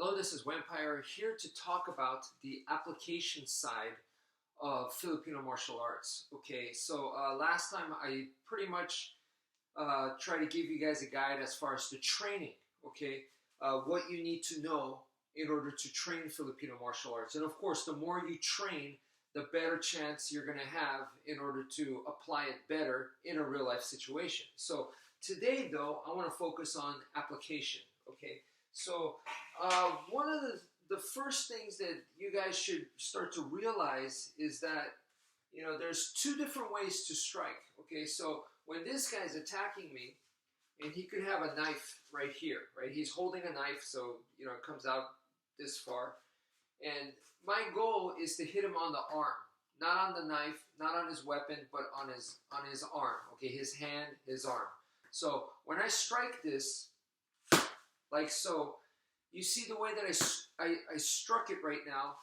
Hello, this is Wmpyr here to talk about the application side of Filipino martial arts. Okay, so last time I pretty much tried to give you guys a guide as far as the training, okay, what you need to know in order to train Filipino martial arts. And of course, the more you train, the better chance you're going to have in order to apply it better in a real life situation. So today though, I want to focus on application, okay? So one of the first things that you guys should start to realize is that, you know, there's two different ways to strike, okay? So when this guy's attacking me, and he could have a knife right here, right? He's holding a knife, so, you know, it comes out this far. And my goal is to hit him on the arm, not on the knife, not on his weapon, but on his arm, okay? His hand, his arm. So when I strike this, like so, you see the way that I struck it right now,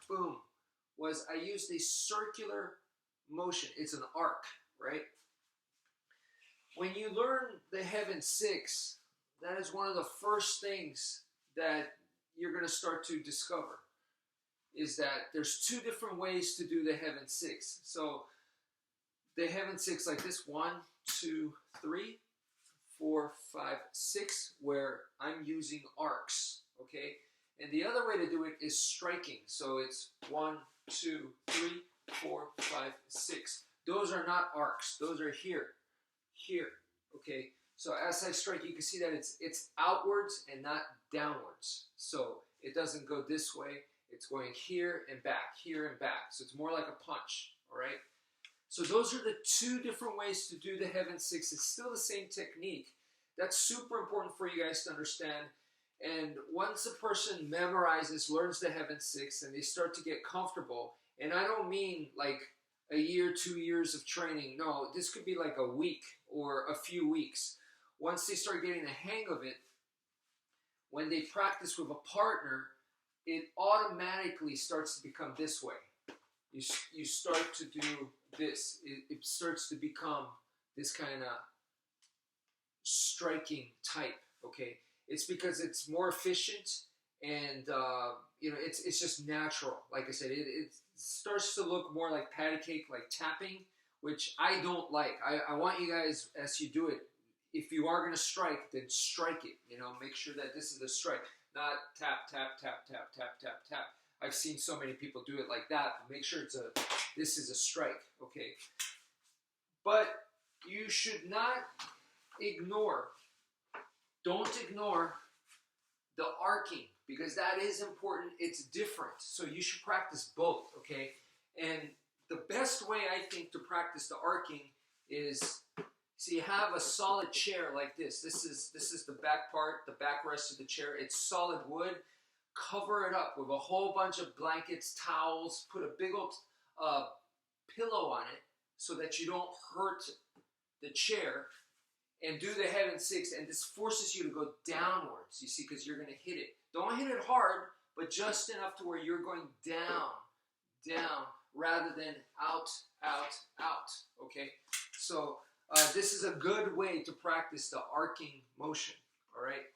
boom, was I used a circular motion. It's an arc, right? When you learn the Heaven Six, that is one of the first things that you're going to start to discover, is that there's two different ways to do the Heaven Six. So the Heaven Six like this, 1, 2, 3, 4, 5, 6, where I'm using arcs, okay? And the other way to do it is striking. So it's 1, 2, 3, 4, 5, 6. Those are not arcs. Those are here, okay? So as I strike, you can see that it's outwards and not downwards. So it doesn't go this way. It's going here and back, here and back. So it's more like a punch, all right? So those are the two different ways to do the Heaven Six. It's still the same technique. That's super important for you guys to understand. And once a person memorizes, learns the Heaven Six, and they start to get comfortable, and I don't mean like a year, 2 years of training. No, this could be like a week or a few weeks. Once they start getting the hang of it, when they practice with a partner, it automatically starts to become this way. You start to do this. It starts to become this kind of striking type, okay? It's because it's more efficient and, you know, it's just natural. Like I said, it starts to look more like patty cake, like tapping, which I don't like. I want you guys, as you do it, if you are going to strike, then strike it, you know, make sure that this is a strike, not tap, tap, tap, tap, tap, tap, tap. I've seen so many people do it like that, but make sure this is a strike, okay? But you should not ignore, don't ignore the arcing, because that is important. It's different. So you should practice both, okay? And the best way, I think, to practice the arcing is, so you have a solid chair like this. This is the back part, the backrest of the chair. It's solid wood. Cover it up with a whole bunch of blankets, towels. Put a big old pillow on it so that you don't hurt the chair. And do the Heaven Six, and this forces you to go downwards, you see, because you're going to hit it. Don't hit it hard, but just enough to where you're going down, rather than out, okay? So this is a good way to practice the arcing motion, all right?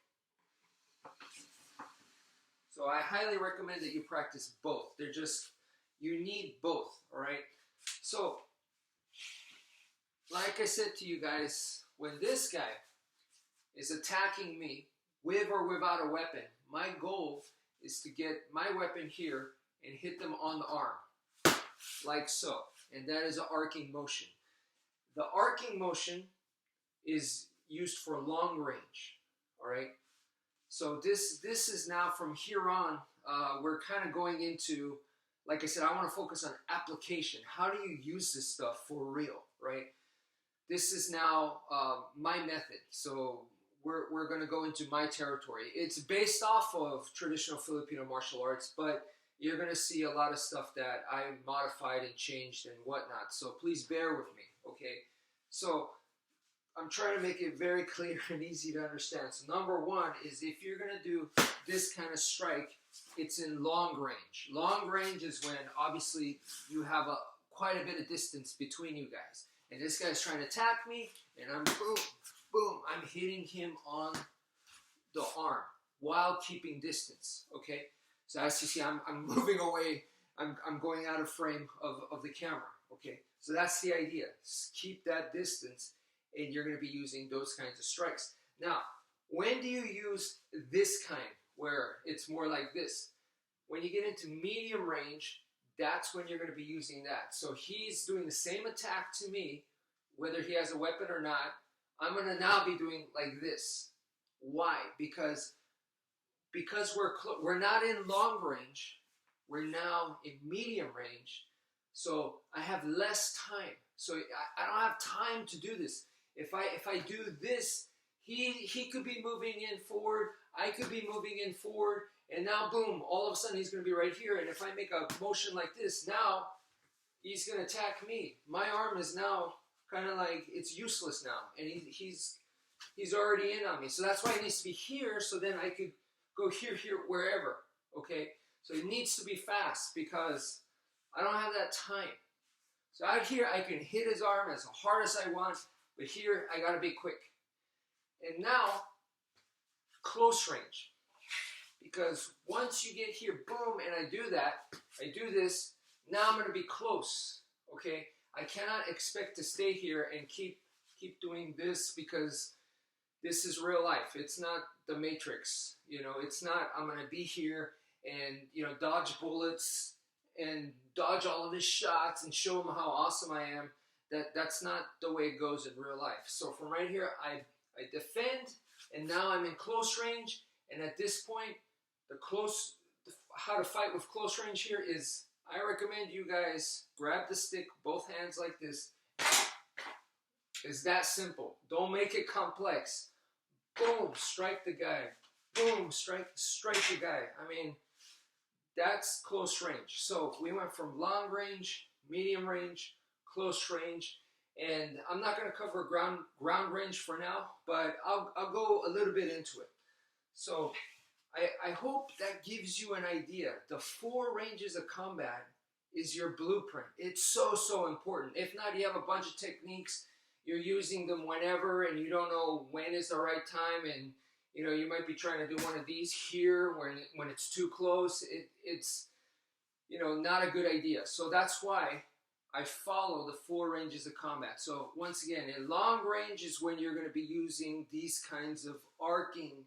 So I highly recommend that you practice both. They're just, you need both, all right? So, like I said to you guys, when this guy is attacking me with or without a weapon, my goal is to get my weapon here and hit them on the arm, like so. And that is an arcing motion. The arcing motion is used for long range, all right? So this is now from here on, we're kind of going into, like I said, I want to focus on application. How do you use this stuff for real, right? This is now my method, so we're going to go into my territory. It's based off of traditional Filipino martial arts, but you're going to see a lot of stuff that I modified and changed and whatnot, so please bear with me, okay? So I'm trying to make it very clear and easy to understand. So number one is, if you're going to do this kind of strike, it's in long range. Long range is when obviously you have quite a bit of distance between you guys. And this guy's trying to attack me, and I'm boom, boom, I'm hitting him on the arm. while keeping distance, okay? So as you see, I'm moving away. I'm going out of frame of the camera, okay? So that's the idea. Just keep that distance, and you're going to be using those kinds of strikes. Now, when do you use this kind, where it's more like this? When you get into medium range, that's when you're going to be using that. So he's doing the same attack to me, whether he has a weapon or not. I'm going to now be doing like this. Why? Because we're not in long range. We're now in medium range. So I have less time. So I don't have time to do this. If I do this, he could be moving in forward. I could be moving in forward. And now, boom, all of a sudden he's going to be right here. And if I make a motion like this, now he's going to attack me. My arm is now kind of like, it's useless now. And he's already in on me. So that's why it needs to be here, so then I could go here, wherever, okay? So it needs to be fast because I don't have that time. So out here, I can hit his arm as hard as I want, but here, I got to be quick. And now, close range. Because once you get here, boom, and I do that, I do this, now I'm going to be close, okay? I cannot expect to stay here and keep doing this because this is real life. It's not the Matrix, you know. It's not, I'm going to be here and, you know, dodge bullets and dodge all of his shots and show him how awesome I am. That's not the way it goes in real life. So from right here, I defend, and now I'm in close range, and at this point, how to fight with close range here is, I recommend you guys grab the stick, both hands like this. It's that simple. Don't make it complex. Boom, strike the guy. Boom, strike the guy. I mean, that's close range. So we went from long range, medium range, close range, and I'm not going to cover ground range for now, but I'll go a little bit into it. So I hope that gives you an idea. The 4 ranges of combat is your blueprint. It's so important. If not, you have a bunch of techniques. You're using them whenever, and you don't know when is the right time, and you know, you might be trying to do one of these here when it's too close. It's, you know, not a good idea. So that's why I follow the 4 ranges of combat. So once again, in long range is when you're going to be using these kinds of arcing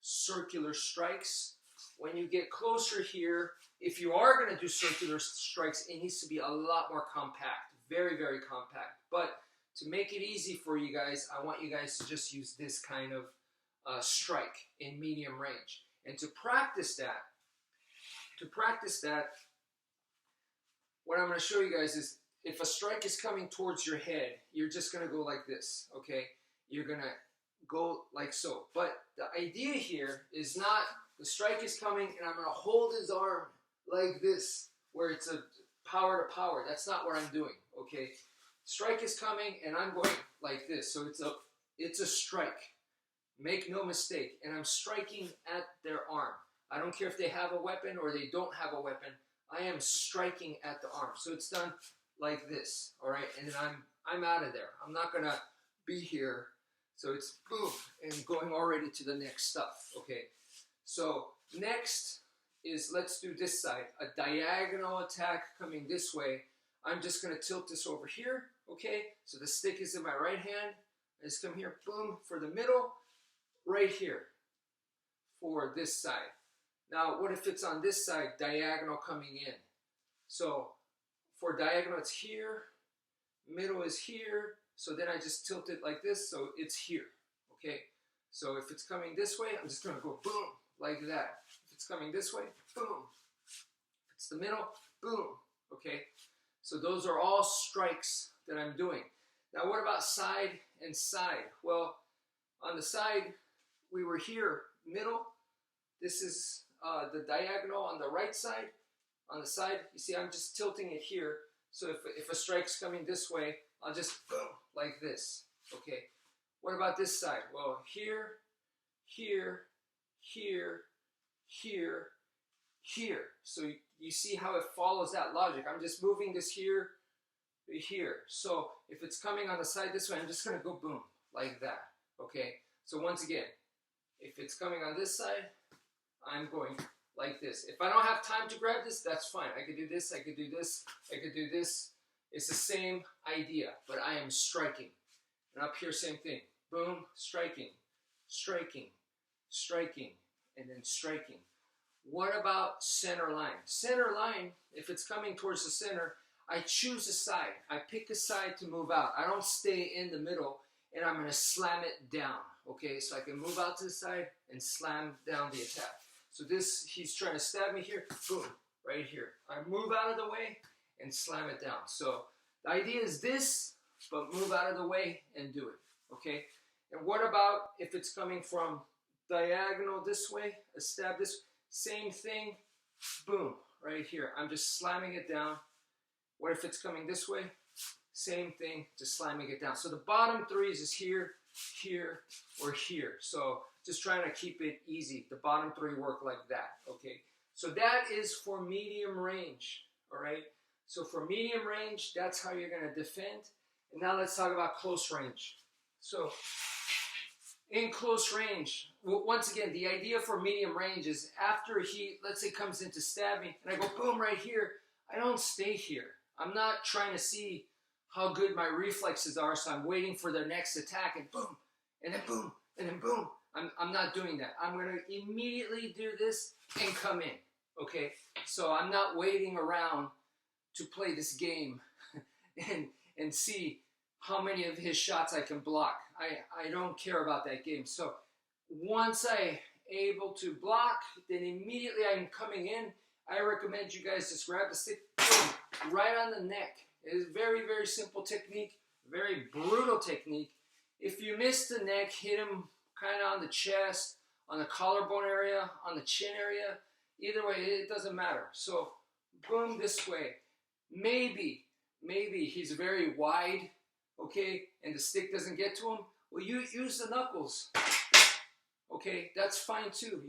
circular strikes. When you get closer here, if you are going to do circular strikes, it needs to be a lot more compact, very compact. But to make it easy for you guys, I want you guys to just use this kind of strike in medium range. And to practice that, what I'm going to show you guys is, if a strike is coming towards your head, you're just going to go like this, okay? You're going to go like so. But the idea here is not, the strike is coming and I'm going to hold his arm like this, where it's a power to power. That's not what I'm doing, okay? Strike is coming and I'm going like this. So it's a strike. Make no mistake. And I'm striking at their arm. I don't care if they have a weapon or they don't have a weapon. I am striking at the arm. So it's done like this, all right? And then I'm out of there. I'm not going to be here. So it's boom, and going already to the next stuff, okay? So next is, let's do this side. A diagonal attack coming this way. I'm just going to tilt this over here, okay? So the stick is in my right hand. I just come here, boom, for the middle, right here for this side. Now, what if it's on this side, diagonal coming in? So for diagonal, it's here, middle is here, so then I just tilt it like this, so it's here, okay? So if it's coming this way, I'm just going to go boom, like that. If it's coming this way, boom. If it's the middle, boom, okay? So those are all strikes that I'm doing. Now what about side and side? Well, on the side, we were here, middle. This is the diagonal on the right side. On the side, you see I'm just tilting it here. So if a strike's coming this way, I'll just boom, like this, okay? What about this side? Well, here, here, here, here, here. So you see how it follows that logic. I'm just moving this here to here. So if it's coming on the side this way, I'm just going to go boom, like that, okay? So once again, if it's coming on this side, I'm going like this. If I don't have time to grab this, that's fine. I could do this, I could do this, I could do this. It's the same idea, but I am striking. And up here, same thing. Boom, striking, striking, striking, and then striking. What about center line? Center line, if it's coming towards the center, I choose a side. I pick a side to move out. I don't stay in the middle, and I'm going to slam it down. Okay, so I can move out to the side and slam down the attack. So this, he's trying to stab me here. Boom, right here. I move out of the way and slam it down. So the idea is this, but move out of the way and do it. Okay, and what about if it's coming from diagonal this way, a stab this, same thing, boom, right here. I'm just slamming it down. What if it's coming this way? Same thing, just slamming it down. So the bottom threes is here, here, or here. So just trying to keep it easy. The bottom three work like that, okay? So that is for medium range, all right? So for medium range, that's how you're gonna defend. And now let's talk about close range. So in close range, once again, the idea for medium range is after he, let's say, comes in to stab me, and I go boom right here, I don't stay here. I'm not trying to see how good my reflexes are, so I'm waiting for their next attack, and boom, and then boom, and then boom. I'm not doing that. I'm going to immediately do this and come in, okay? So I'm not waiting around to play this game and see how many of his shots I can block. I don't care about that game. So once I'm able to block, then immediately I'm coming in. I recommend you guys just grab the stick, boom, right on the neck. It is a very, very simple technique, very brutal technique. If you miss the neck, hit him kind of on the chest, on the collarbone area, on the chin area. Either way, it doesn't matter. So boom this way. Maybe he's very wide, okay, and the stick doesn't get to him. Well, you use the knuckles. Okay, that's fine too.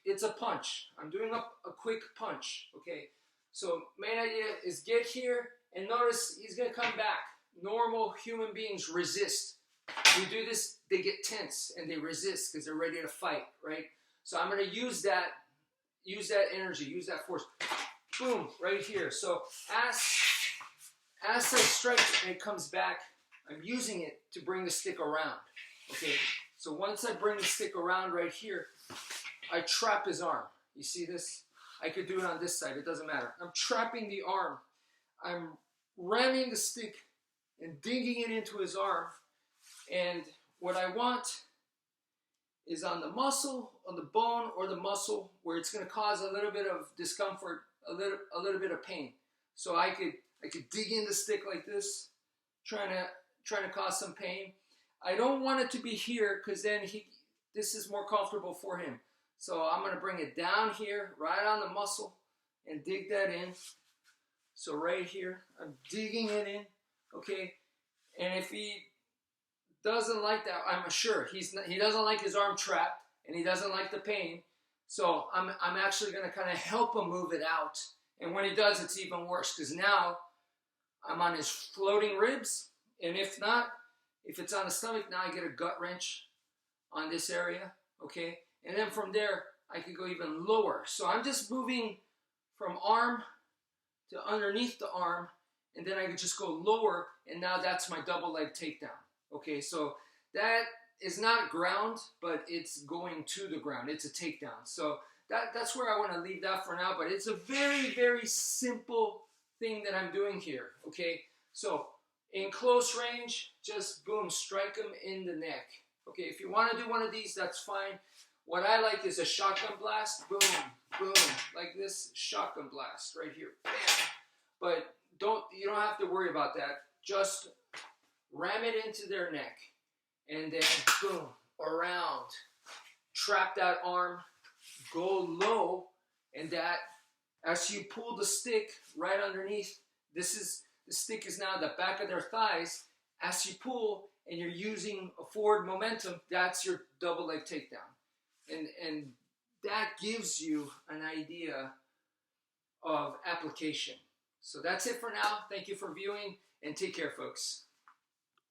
It's a punch. I'm doing a quick punch, okay? So main idea is get here, and notice he's gonna come back. Normal human beings resist. You do this, they get tense and they resist because they're ready to fight, right? So I'm gonna use that energy, use that force. Boom, right here. So as I strike and it comes back, I'm using it to bring the stick around, okay? So once I bring the stick around right here, I trap his arm. You see this? I could do it on this side, it doesn't matter. I'm trapping the arm. I'm ramming the stick and digging it into his arm. And what I want is on the muscle, on the bone or the muscle where it's going to cause a little bit of discomfort, a little bit of pain. So I could dig in the stick like this, trying to cause some pain. I don't want it to be here because then this is more comfortable for him. So I'm going to bring it down here, right on the muscle, and dig that in. So right here, I'm digging it in, okay? And if he doesn't like that, I'm sure he doesn't like his arm trapped, and he doesn't like the pain. So I'm actually going to kind of help him move it out. And when he does, it's even worse because now I'm on his floating ribs. And if not, if it's on the stomach, now I get a gut wrench on this area, okay? And then from there, I could go even lower. So I'm just moving from arm to underneath the arm, and then I could just go lower, and now that's my double leg takedown. Okay, so that is not ground, but it's going to the ground. It's a takedown. So that's where I want to leave that for now, but it's a very, very simple thing that I'm doing here, okay? So in close range, just boom, strike him in the neck. Okay, if you want to do one of these, that's fine. What I like is a shotgun blast, boom, boom, like this, shotgun blast right here, bam. But you don't have to worry about that. Just ram it into their neck, and then boom, around, trap that arm, go low, and that, as you pull the stick right underneath, the stick is now the back of their thighs. As you pull and you're using a forward momentum, that's your double leg takedown. And that gives you an idea of application. So that's it for now. Thank you for viewing, and take care, folks.